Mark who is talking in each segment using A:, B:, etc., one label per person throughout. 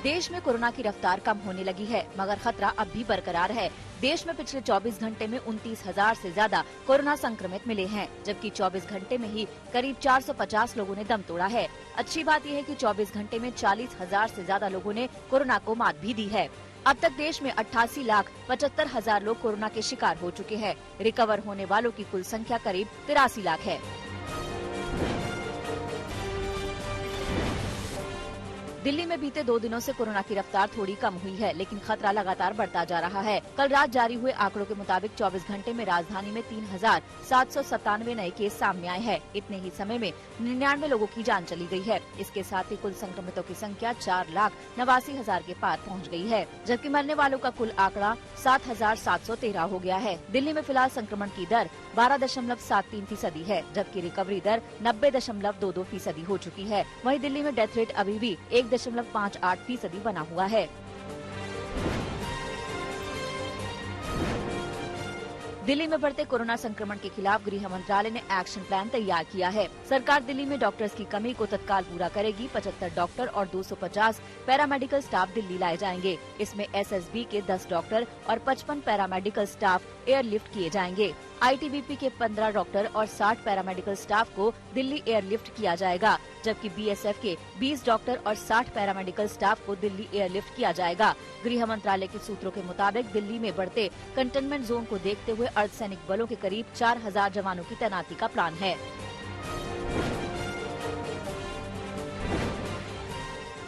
A: देश में कोरोना की रफ्तार कम होने लगी है, मगर खतरा अब भी बरकरार है। देश में पिछले 24 घंटे में 29,000 से ज्यादा कोरोना संक्रमित मिले हैं, जबकि 24 घंटे में ही करीब 450 लोगों ने दम तोड़ा है। अच्छी बात यह है कि 24 घंटे में 40,000 से ज्यादा लोगों ने कोरोना को मात भी दी है। अब तक देश में 88,75,000 लोग कोरोना के शिकार हो चुके हैं। रिकवर होने वालों की कुल संख्या करीब 83 लाख है। दिल्ली में बीते 2 दिनों से कोरोना की रफ्तार थोड़ी कम हुई है, लेकिन खतरा लगातार बढ़ता जा रहा है। कल रात जारी हुए आंकड़ों के मुताबिक 24 घंटे में राजधानी में 3,797 नए केस सामने आए हैं। इतने ही समय में 99 लोगों की जान चली गई है। इसके साथ ही कुल संक्रमितों की संख्या 4,89,000 के पार पहुंच गई है, जबकि मरने वालों का कुल आंकड़ा 7,713 हो गया है। दिल्ली में फिलहाल संक्रमण की दर 12.73% है, जबकि रिकवरी दर 90.22% हो चुकी है। वहीं दिल्ली में डेथ रेट अभी भी 1.58% बना हुआ है। दिल्ली में बढ़ते कोरोना संक्रमण के खिलाफ गृह मंत्रालय ने एक्शन प्लान तैयार किया है। सरकार दिल्ली में डॉक्टर्स की कमी को तत्काल पूरा करेगी। 75 डॉक्टर और 250 पैरामेडिकल स्टाफ दिल्ली लाए जाएंगे। इसमें एसएसबी के 10 डॉक्टर और 55 पैरामेडिकल स्टाफ एयरलिफ्ट किए जाएंगे। आईटीबीपी के 15 डॉक्टर और 60 पैरामेडिकल स्टाफ को दिल्ली एयरलिफ्ट किया जाएगा, जबकि बीएसएफ के 20 डॉक्टर और 60 पैरामेडिकल स्टाफ को दिल्ली एयरलिफ्ट किया जाएगा। गृह मंत्रालय के सूत्रों के मुताबिक दिल्ली में बढ़ते कंटेनमेंट जोन को देखते हुए अर्धसैनिक बलों के करीब 4,000 जवानों की तैनाती का प्लान है।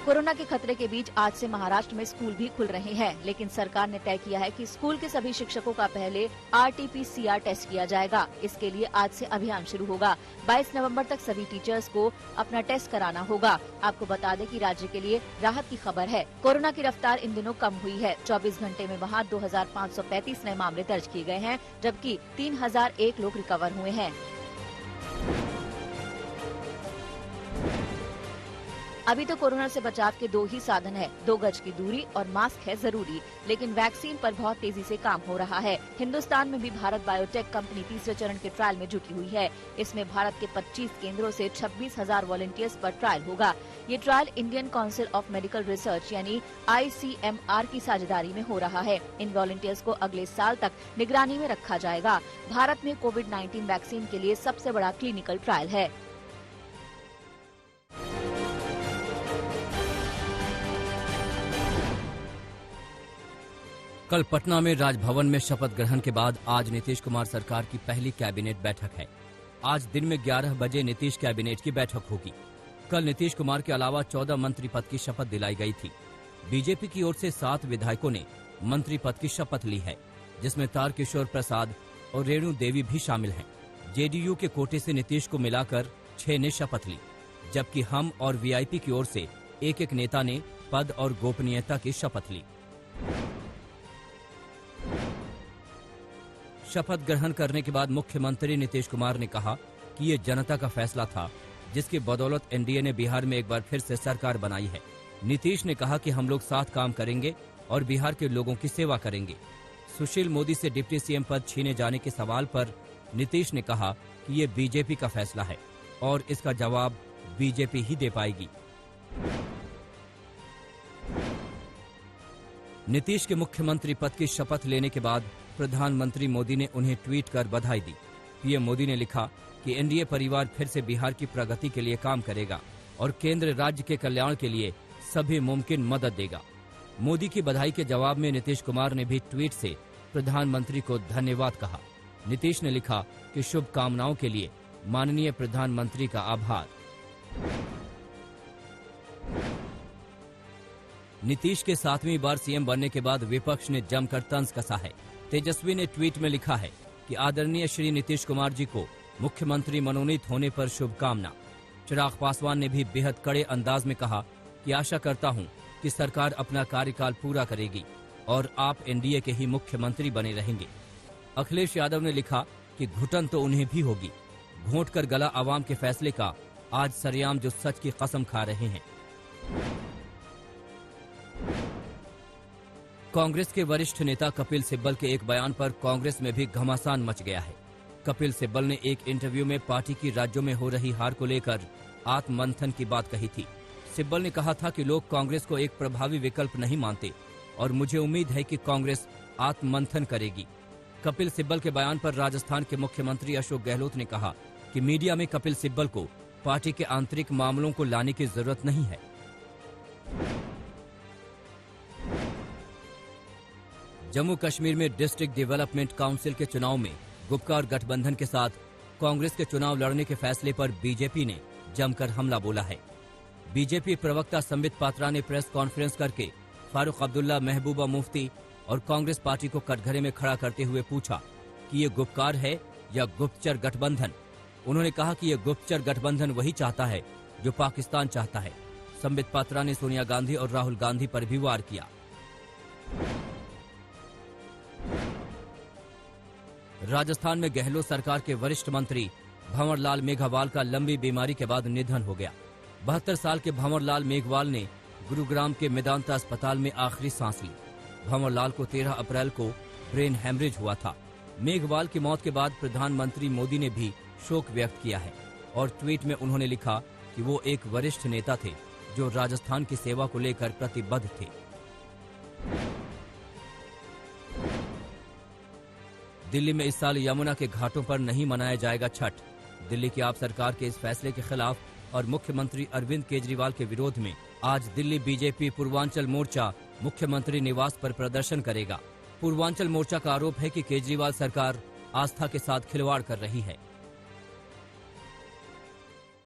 A: कोरोना के खतरे के बीच आज से महाराष्ट्र में स्कूल भी खुल रहे हैं, लेकिन सरकार ने तय किया है कि स्कूल के सभी शिक्षकों का पहले RT-PCR टेस्ट किया जाएगा। इसके लिए आज से अभियान शुरू होगा। 22 नवंबर तक सभी टीचर्स को अपना टेस्ट कराना होगा। आपको बता दें कि राज्य के लिए राहत की खबर है। कोरोना की रफ्तार इन दिनों कम हुई है। 24 घंटे में वहाँ 2,535 नए मामले दर्ज किए गए हैं, जबकि 3,001 लोग रिकवर हुए हैं। अभी तो कोरोना से बचाव के 2 ही साधन है, 2 गज की दूरी और मास्क है जरूरी। लेकिन वैक्सीन पर बहुत तेजी से काम हो रहा है। हिंदुस्तान में भी भारत बायोटेक कंपनी तीसरे चरण के ट्रायल में जुटी हुई है। इसमें भारत के 25 केंद्रों से 26,000 वॉलंटियर्स पर ट्रायल होगा। ये trial Indian council of medical research यानी ICMR की साझेदारी में हो रहा है। इन वॉलंटियर्स को अगले साल तक निगरानी में रखा जाएगा। भारत में कोविड-19 वैक्सीन के लिए सबसे बड़ा क्लिनिकल ट्रायल है।
B: कल पटना में राजभवन में शपथ ग्रहण के बाद आज नीतीश कुमार सरकार की पहली कैबिनेट बैठक है। आज दिन में 11 बजे नीतीश कैबिनेट की बैठक होगी। कल नीतीश कुमार के अलावा 14 मंत्री पद की शपथ दिलाई गई थी। बीजेपी की ओर से 7 विधायकों ने मंत्री पद की शपथ ली है, जिसमें तारकिशोर प्रसाद और रेणु देवी भी शामिल हैं। जेडीयू के कोटे से नीतीश को मिलाकर 6 ने शपथ ली, जबकि हम और वीआईपी की ओर से एक नेता ने पद और गोपनीयता की शपथ ली। शपथ ग्रहण करने के बाद मुख्यमंत्री नीतीश कुमार ने कहा कि ये जनता का फैसला था, जिसकी बदौलत एनडीए ने बिहार में एक बार फिर से सरकार बनाई है। नीतीश ने कहा कि हम लोग साथ काम करेंगे और बिहार के लोगों की सेवा करेंगे। सुशील मोदी से डिप्टी सीएम पद छीने जाने के सवाल पर नीतीश ने कहा कि ये बीजेपी का फैसला है और इसका जवाब बीजेपी ही दे पाएगी। नीतीश के मुख्यमंत्री पद की शपथ लेने के बाद प्रधानमंत्री मोदी ने उन्हें ट्वीट कर बधाई दी। पीएम मोदी ने लिखा कि एनडीए परिवार फिर से बिहार की प्रगति के लिए काम करेगा और केंद्र राज्य के कल्याण के लिए सभी मुमकिन मदद देगा। मोदी की बधाई के जवाब में नीतीश कुमार ने भी ट्वीट से प्रधानमंत्री को धन्यवाद कहा। नीतीश ने लिखा कि शुभकामनाओं के लिए माननीय प्रधानमंत्री का आभार। नीतीश के 7वीं बार सीएम बनने के बाद विपक्ष ने जमकर तंज कसा है। तेजस्वी ने ट्वीट में लिखा है कि आदरणीय श्री नीतीश कुमार जी को मुख्यमंत्री मनोनीत होने पर शुभकामना। चिराग पासवान ने भी बेहद कड़े अंदाज में कहा कि आशा करता हूं कि सरकार अपना कार्यकाल पूरा करेगी और आप एनडीए के ही मुख्यमंत्री बने रहेंगे। अखिलेश यादव ने लिखा कि घुटन तो उन्हें भी होगी, घोंट कर गला आवाम के फैसले का आज सरेआम जो सच की कसम खा रहे हैं। कांग्रेस के वरिष्ठ नेता कपिल सिब्बल के एक बयान पर कांग्रेस में भी घमासान मच गया है। कपिल सिब्बल ने एक इंटरव्यू में पार्टी की राज्यों में हो रही हार को लेकर आत्ममंथन की बात कही थी। सिब्बल ने कहा था कि लोग कांग्रेस को एक प्रभावी विकल्प नहीं मानते और मुझे उम्मीद है कि कांग्रेस आत्ममंथन करेगी। कपिल सिब्बल के बयान पर राजस्थान के मुख्यमंत्री अशोक गहलोत ने कहा कि मीडिया में कपिल सिब्बल को पार्टी के आंतरिक मामलों को लाने की जरूरत नहीं है। जम्मू कश्मीर में डिस्ट्रिक्ट डेवलपमेंट काउंसिल के चुनाव में गुपकार गठबंधन के साथ कांग्रेस के चुनाव लड़ने के फैसले पर बीजेपी ने जमकर हमला बोला है। बीजेपी प्रवक्ता संबित पात्रा ने प्रेस कॉन्फ्रेंस करके फारूक अब्दुल्ला, महबूबा मुफ्ती और कांग्रेस पार्टी को कटघरे में खड़ा करते हुए पूछा कि ये गुपकार है या गुप्तचर गठबंधन। उन्होंने कहा कि ये गुप्तचर गठबंधन वही चाहता है जो पाकिस्तान चाहता है। संबित पात्रा ने सोनिया गांधी और राहुल गांधी पर भी वार किया। राजस्थान में गहलोत सरकार के वरिष्ठ मंत्री भंवरलाल मेघवाल का लंबी बीमारी के बाद निधन हो गया। 72 साल के भंवरलाल मेघवाल ने गुरुग्राम के मेदांता अस्पताल में आखिरी सांस ली। भंवरलाल को 13 अप्रैल को ब्रेन हेमरेज हुआ था। मेघवाल की मौत के बाद प्रधानमंत्री मोदी ने भी शोक व्यक्त किया है और ट्वीट में उन्होंने लिखा कि वो एक वरिष्ठ नेता थे जो राजस्थान की सेवा को लेकर प्रतिबद्ध थे। दिल्ली में इस साल यमुना के घाटों पर नहीं मनाया जाएगा छठ। दिल्ली की आप सरकार के इस फैसले के खिलाफ और मुख्यमंत्री अरविंद केजरीवाल के विरोध में आज दिल्ली बीजेपी पूर्वांचल मोर्चा मुख्यमंत्री निवास पर प्रदर्शन करेगा। पूर्वांचल मोर्चा का आरोप है कि केजरीवाल सरकार आस्था के साथ खिलवाड़ कर रही है।